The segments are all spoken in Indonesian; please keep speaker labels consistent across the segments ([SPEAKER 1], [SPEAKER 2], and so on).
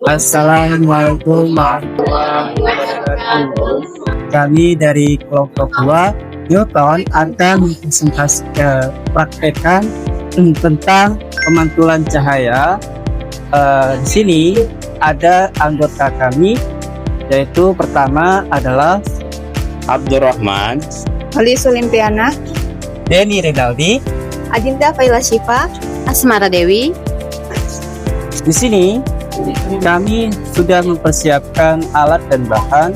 [SPEAKER 1] Assalamualaikum warahmatullahi wabarakatuh. Kami dari kelompok 2 Newton akan praktekkan tentang pemantulan cahaya. Di sini ada anggota kami, yaitu pertama adalah
[SPEAKER 2] Abdurrahman,
[SPEAKER 3] Ali Sulimpiana,
[SPEAKER 1] Denny Renaldi.
[SPEAKER 3] Adinda Faila Syifa, Asmara Dewi.
[SPEAKER 1] Di sini kami sudah mempersiapkan alat dan bahan.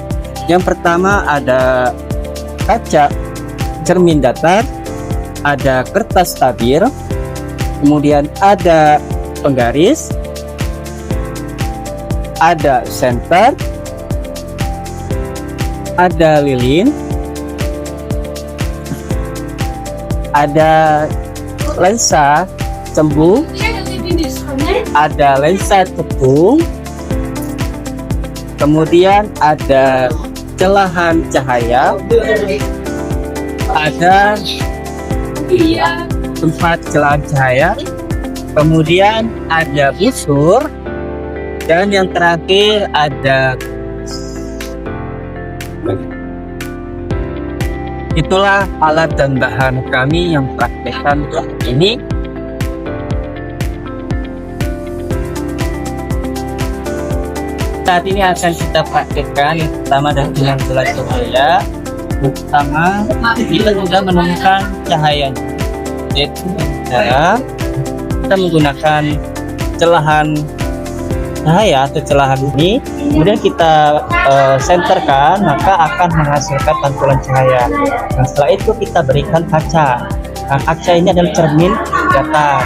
[SPEAKER 1] Yang pertama ada kaca cermin datar, ada kertas tabir, kemudian ada penggaris, ada senter, ada lilin, ada lensa cembung, ada lensa cekung, kemudian ada celahan cahaya, ada tempat celahan cahaya, kemudian ada busur, dan yang terakhir ada. Itulah alat dan bahan kami yang praktekkan ini. Saat ini akan kita praktekkan yang pertama adalah pemantulan cahaya. Pertama, kita sudah menemukan cahayanya, yaitu cara kita menggunakan celahan cahaya atau celahan ini, kemudian kita senterkan, maka akan menghasilkan pantulan cahaya. Nah, setelah itu kita berikan kaca. Nah, kaca ini adalah cermin datar.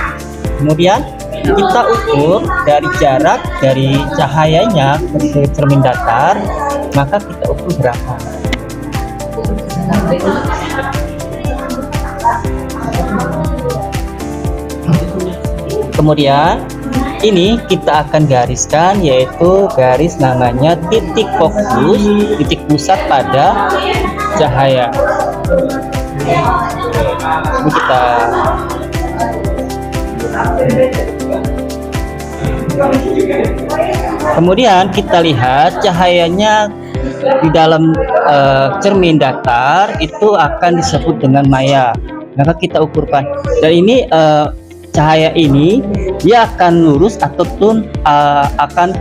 [SPEAKER 1] Kemudian kita ukur dari jarak dari cahayanya ke cermin datar, maka kita ukur berapa. Kemudian ini kita akan gariskan, yaitu garis namanya titik fokus, titik pusat pada cahaya. Ini kita kemudian kita lihat cahayanya di dalam cermin datar itu akan disebut dengan maya. Maka kita ukurkan, dan ini cahaya ini dia akan lurus ataupun akan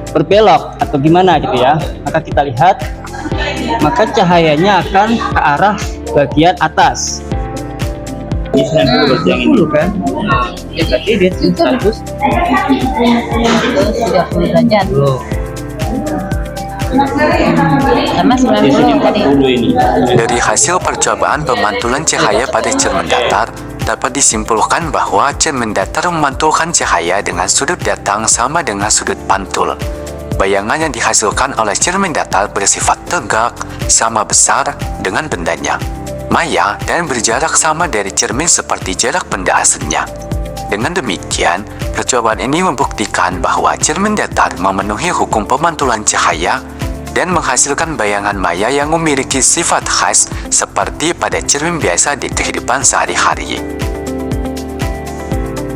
[SPEAKER 1] berbelok atau gimana gitu ya. Maka kita lihat, maka cahayanya akan ke arah bagian atas. Ini yang ini kan? Ya berarti dia 100
[SPEAKER 3] Sudah 10 derajat. Sama 90 tadi.
[SPEAKER 4] Dari hasil percobaan pemantulan cahaya pada cermin datar, dapat disimpulkan bahwa cermin datar memantulkan cahaya dengan sudut datang sama dengan sudut pantul. Bayangan yang dihasilkan oleh cermin datar bersifat tegak, sama besar dengan bendanya, maya, dan berjarak sama dari cermin seperti jarak benda aslinya. Dengan demikian, percobaan ini membuktikan bahwa cermin datar memenuhi hukum pemantulan cahaya dan menghasilkan bayangan maya yang memiliki sifat khas seperti pada cermin biasa di kehidupan sehari-hari.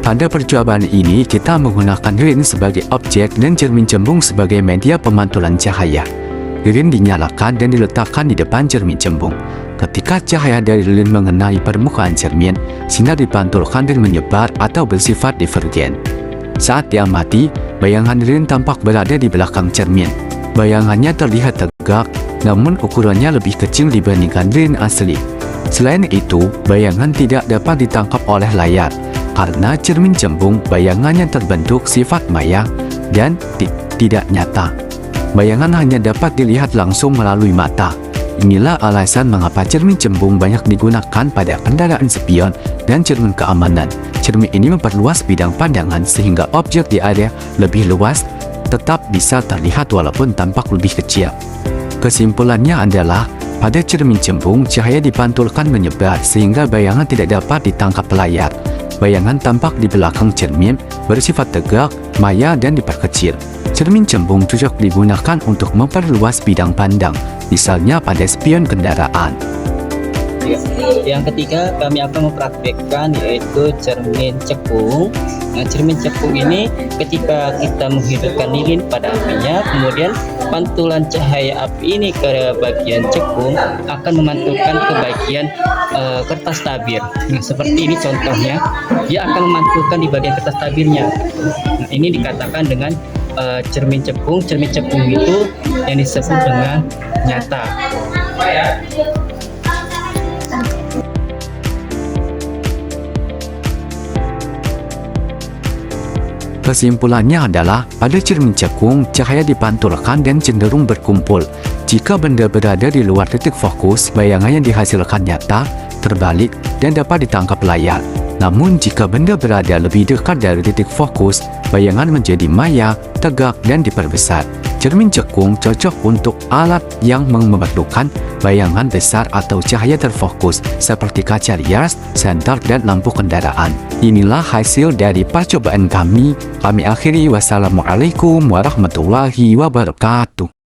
[SPEAKER 4] Pada percobaan ini, kita menggunakan lilin sebagai objek dan cermin cembung sebagai media pemantulan cahaya. Lilin dinyalakan dan diletakkan di depan cermin cembung. Ketika cahaya dari lilin mengenai permukaan cermin, sinar dipantulkan dan menyebar atau bersifat divergen. Saat diamati, bayangan lilin tampak berada di belakang cermin. Bayangannya terlihat tegak, namun ukurannya lebih kecil dibandingkan lilin asli. Selain itu, bayangan tidak dapat ditangkap oleh layar, karena cermin cembung bayangannya terbentuk sifat maya dan tidak nyata. Bayangan hanya dapat dilihat langsung melalui mata. Inilah alasan mengapa cermin cembung banyak digunakan pada kendaraan spion dan cermin keamanan. Cermin ini memperluas bidang pandangan sehingga objek di area lebih luas tetap bisa terlihat walaupun tampak lebih kecil. Kesimpulannya adalah, pada cermin cembung cahaya dipantulkan menyebar sehingga bayangan tidak dapat ditangkap layar. Bayangan tampak di belakang cermin, bersifat tegak, maya, dan diperkecil. Cermin cembung cocok digunakan untuk memperluas bidang pandang, misalnya pada spion kendaraan.
[SPEAKER 1] Yang ketiga, kami akan mempraktekkan yaitu cermin cekung. Nah, cermin cekung ini ketika kita menghidupkan lilin pada apinya, kemudian pantulan cahaya api ini ke bagian cekung akan memantulkan ke bagian kertas tabir. Nah, seperti ini contohnya, dia akan memantulkan di bagian kertas tabirnya. Nah, ini dikatakan dengan cermin cekung. Cermin cekung itu yang disebut dengan nyata.
[SPEAKER 4] Kesimpulannya adalah, pada cermin cekung, cahaya dipantulkan dan cenderung berkumpul. Jika benda berada di luar titik fokus, bayangan yang dihasilkan nyata, terbalik, dan dapat ditangkap layar. Namun, jika benda berada lebih dekat dari titik fokus, bayangan menjadi maya, tegak, dan diperbesar. Cermin cekung cocok untuk alat yang memerlukan bayangan besar atau cahaya terfokus seperti kaca rias, senter, dan lampu kendaraan. Inilah hasil dari percobaan kami. Kami akhiri, wassalamualaikum warahmatullahi wabarakatuh.